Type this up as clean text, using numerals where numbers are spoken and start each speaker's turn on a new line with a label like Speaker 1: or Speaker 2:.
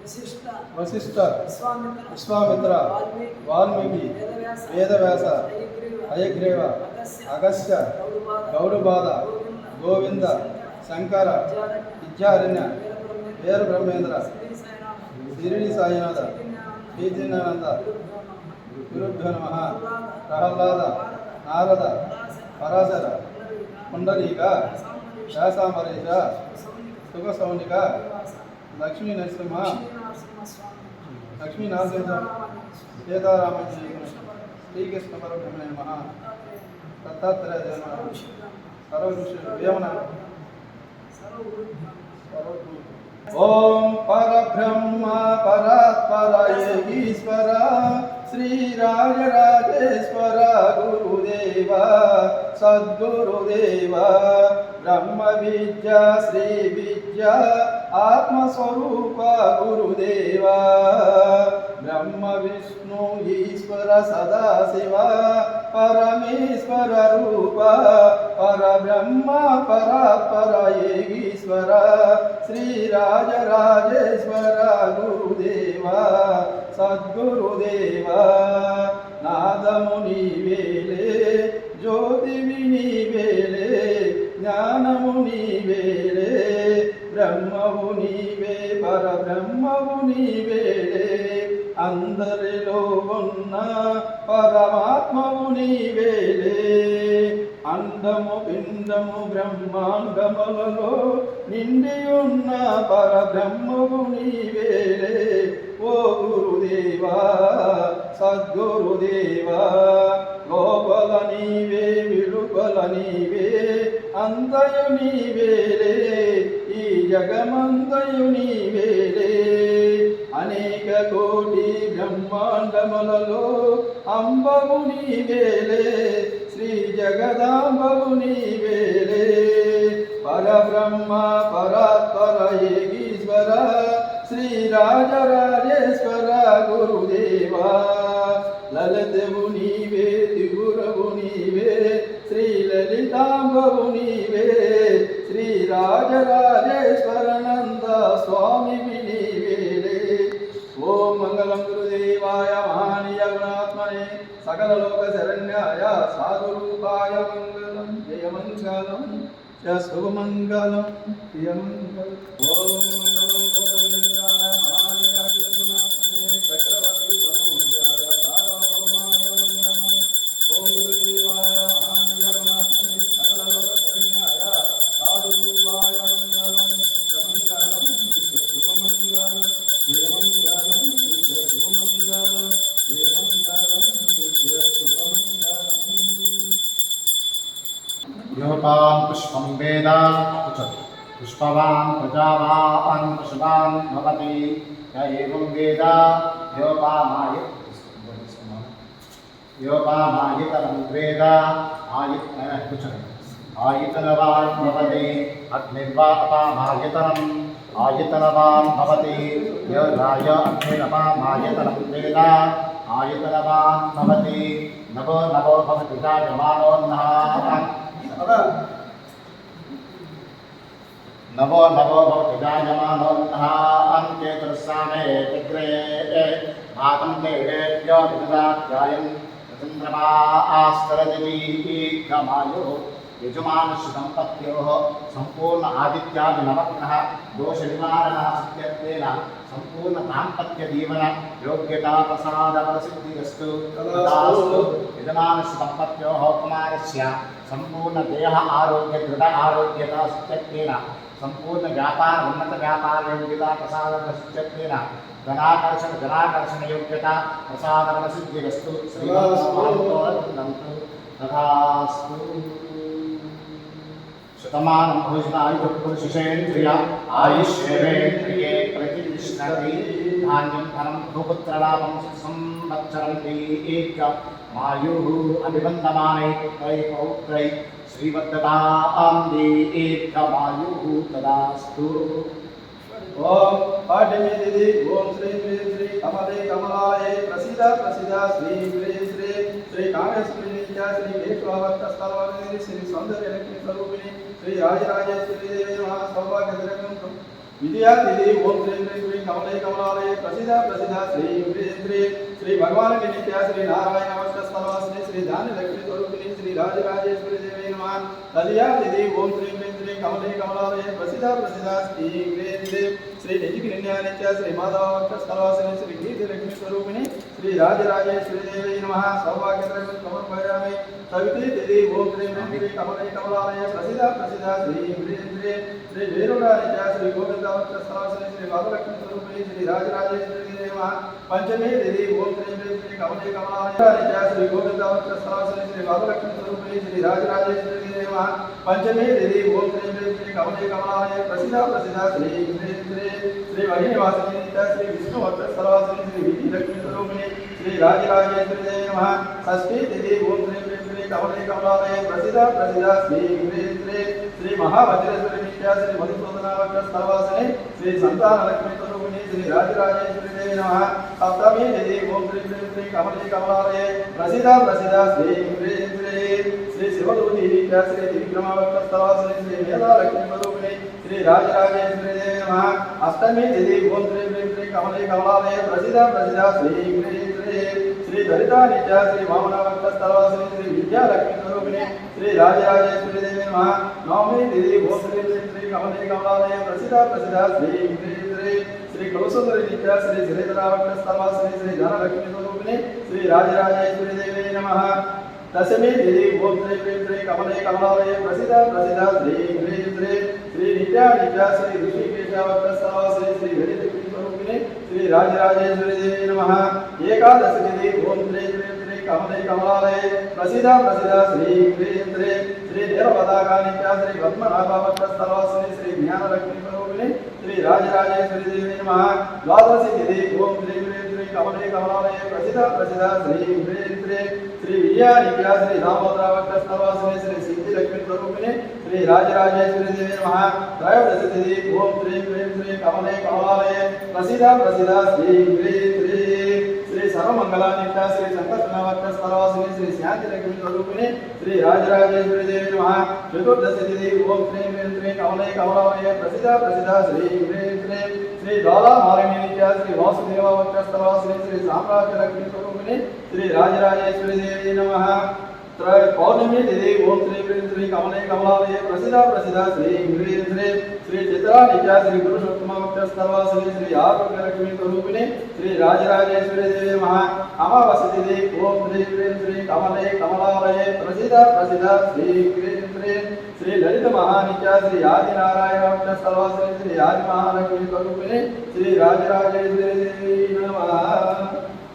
Speaker 1: वशिष्ठ विश्वामित्र वाल्मीकि वेदव्यास हयग्रीव अगस्त्य गौडपाद गोविंद शंकर विद्यारण्य वीर ब्रह्मेंद्र शिरडी साईनाथ कीर्तिनानंद गुरुभ्यो नमः प्रहलाद नारद पराशर पुंडरीक व्यासामरीश सुखसौनिक लक्ष्मी नरसिंह लक्ष्मी नरसिंह सीतारामजी श्रीकृष्ण परब्रह्मणे नमः दत्तात्रेय नमः सर्वऋषि वेमन ओम परब्रह्म परात्पर ईश्वर श्री राजराजेश्वर गुरुदेव सद्गुरुदेव ब्रह्म विद्या श्री विद्या आत्मस्वरूप गुरुदेव ब्रह्म विष्णु ईश्वर सदाशिव परमेश्वर रूप परब्रह्म परात्पर ईश्वर श्री राजराजेश्वर गुरुदेव सद्गुरुदेव नादमुनि वेले ज्योतिविनि वेले ज्ञानमुनि वेले ब्रह्ममुनि वे परब्रह्ममुनि वेले अंदरिलो उन्न परमात्ममुनि वेले अंडमु पिंडमु ब्रह्मांडमुలలో నిండి ఉన్న పరబ్రహ్మముని వేలే ఓ గురుదేవా సద్గురుదేవా లోపల నీవే విలుపల నీవే అంతయు నీవేలే ఈ జగమంతయు నీవేలే అనేక కోటి బ్రహ్మాండములలో అంబవు నీవేలే శ్రీ జగదాంబవు నీవేలే परब्रह्म परात्पर ईश्वर श्री राजराजेश्वर गुरुदेव ललितवु नीवे त्रिपुरवु नीवे श्री ललितांबवु नीवे श्री राजराजेश्वर नंद स्वामी नीवेले ओम मंगलम गुरुदेवाय महानीय गुणात्मने सकल लोक शरण्याय साधुरूपाय मंगलम जय मंगलम शुभमंगलम प्रियमंगलम ओम मंगलम गोविंदाय महानीय गुणात्मने चक्रवर्ती तनूजाय सार्वभौमाय मंगलम ओम गुरुदेवाय महानीय गुणात्मने सकल लोक शरण्याय साधुरूपाय मंगलम शुभमंगलम शुभमंगलम प्रियमंगलम शुभमंगलम प्रियमंगलम शुभमंगलम
Speaker 2: योपां पुष्पं वेद पुष्पवान् प्रजावान् पशुवान् भवति य एवं वेद योपामायितनं वेद आयितनवान् भवति अग्निर्वा अपामायितनम् आयितनवान् भवति यो राय अग्निरपामायितनं वेद आयितनवान् भवति नवो नवो भवति जायमानोऽन्नः नवो नवो भवति जायमानोऽन्नः अन्त्येतरस्सामे चक्रे भागं देवेभ्यो विददात्यायं चन्द्रमा आस्तरजनीकमायुः यजमानशुदम्पत्योः सम्पूर्ण आदित्यादिनवग्नः दोषनिवारणः सत्यत्वेन सम्पूर्ण दाम्पत्यजीवन योग्यता प्रसादफलसिद्धिरस्तु तदास्तु यजमानशुदम्पत्योः कुमारस्य सम्पूर्ण देह आरोग्य दृढ आरोग्यता सत्यत्वेन सम्पूर्ण व्यापार उन्नत व्यापार योग्यता प्रसादफलसिद्धिरत्वेन धनाकर्षण योग्यता प्रसादफलसिद्धिरस्तु श्रीमन्नारायणं तथास्तु शतमानं भुजनायुधपुरुषेन्द्रिय आयुष्येवेन्द्रिये प्रतिष्ठति धान्यं धनं भूपुत्रलाभं संवत्सरं दीर्घमायुः अभिवन्दमानै पुत्रैः पौत्रैः श्रीवद्दतां दीर्घमायुः तदास्तु
Speaker 1: ओम पाठ्यमेदिति ओम श्री श्री श्री कमले कमलाये प्रसिद्ध प्रसिद्ध श्री श्री श्री श्री कामेश्वरी नित्या श्री वेश्वावत्तस्थलवादिनी श्री सौंदर्यलक्ष्मी स्वरूपिणी श्री राजराजेश्वरी देवी नमः सौभाग्यद्रव्यं विद्या तिथि ओम श्री श्री श्री कमले कमलालय प्रसिद्ध प्रसिद्ध श्री श्री श्री भगवान की नित्या श्री नारायण नमस्ते श्री धान्य लक्ष्मी स्वरूपिणी श्री राजराजेश्वरी देवी नमः तदिया तिथि ओम श्री श्री श्री कमले कमलालय प्रसिद्ध प्रसिद्ध श्री श्री श्री नित्या नित्या श्री माधव श्री कीर्ति लक्ष्मी स्वरूपिणी श्री राजराजेश्वरी देवी नमः सौभाग्य कमल भैरवी सविति तिथि ओम श्री श्री कमले कमलालय प्रसिद्ध प्रसिद्ध श्री श्री श्री वेरुड़ा नित्या श्री गोविंद श्री बाललक्ष्मी स्वरूपिणी श्री राजराजेश्वरी देवी नमः पंचमी तिथि ओम श्री श्री कमले कमलालय नित्या श्री गोविंद श्री बाललक्ष्मी स्वरूपिणी श्री राजराजेश्वरी देवी नमः पंचमी तिथि ओम श्री श्री कमले कमलालय प्रसिद्ध प्रसिद्ध श्री श्री वहिनीवासिनी नित्या श्री विष्णु श्री विधि लक्ष्मी स्वरूपिणी श्री राजराजेश्वरी देवी नमः षष्ठी तिथि ओम श्री श्री कमले कमलालय प्रसिद्ध प्रसिद्ध श्री श्री महावज्रेश्वरी नित्या श्री मधुसूदनावक्षस्थलवासिनी श्री संतान लक्ष्मी स्वरूपिणी श्री राजराजेश्वरी देवी नमः सप्तमी तिथि ओम श्री श्री कमले कमलालय प्रसिद्ध प्रसिद्ध श्री श्री शिवदूती नित्या श्री त्रिविक्रमावक्षस्थलवासिनी श्री मेधा लक्ष्मी स्वरूपिणी श्री राजराजेश्वरी देवी नमः अष्टमी तिथि ओम श्री श्री कमले कमलालय प्रसिद्ध प्रसिद्ध श्री श्री दलिता नित्या श्री वामनावक्षस्थलवासिनी श्री विद्या लक्ष्मी स्वरूपिणी श्री राजराजेश्वरी देवी नमः नवमी तिथि ओम श्री श्री कमले कमलालय प्रसिद्ध प्रसिद्ध श्री श्री कलुसुंदरी नित्या श्री श्रीधरावक्षस्थलवासिनी श्री धनलक्ष्मी स्वरूपिणी श्री राजराजेश्वरी देवी नमः दशमी तिथि ओम श्री श्री कमले कमलालय प्रसिद्ध प्रसिद्ध श्री श्री नित्या नित्या श्री ऋषिकेशावक्षस्थलवासिनी श्री हरिलक्ष्मी स्वरूपिणी श्री राजराजेश्वरी देवी नमः एकादशी तिथि ओम श्री श्री कमले कमलालय प्रसिद्ध प्रसिद्ध श्री श्री देवपताका नित्या श्री पद्मनाभावक्षस्थलवासिनी श्री ज्ञानलक्ष्मी स्वरूपिणी श्री राजराजेश्वरी देवी नमः द्वादशी तिथि ओम श्री श्री कमले कमलालय प्रसिद्ध प्रसिद्ध श्री श्री विद्या नित्या श्री दामोदरावक्षस्थलवासिनी श्री सिद्धि लक्ष्मी स्वरूपिणी श्री राजराजेश्वरी देवी नमः त्रयोदशी तिथि ओम श्री श्री कमले कमलालय प्रसिद्ध प्रसिद्ध श्री श्री सर्वमंगला नित्या श्री संकर्षणावक्षस्थलवासिनी श्री शांति लक्ष्मी स्वरूपिणी श्री राजराजेश्वरी देवी नमः चतुर्दशी तिथि ओम श्री श्री कमले कमलालय प्रसिद्ध प्रसिद्ध श्री श्री ज्वाला मालिनी नित्या श्री वासुदेवावक्षस्थलवासिनी श्री साम्राज्य लक्ष्मी स्वरूपिणी श्री राजराजेश्वरी देवी नमः पौर्णमी तिथि ओम श्री श्री कमले कमलालय प्रसिद्ध प्रसिद्ध श्री श्री चित्रा नित्या श्री पुरुषोत्तमावक्षस्थलवासिनी श्री आरोग्य लक्ष्मी स्वरूपिणी श्री राजराजेश्वरी देवी नमः अमावास्या तिथि ओम श्री श्री कमले कमलालय प्रसिद्ध प्रसिद्ध श्री श्री ललित महानित्या श्री आदिनारायणावक्षस्थलवासिनी श्री आदि महालक्ष्मी स्वरूपिणी श्री राजराजेश्वरी देवी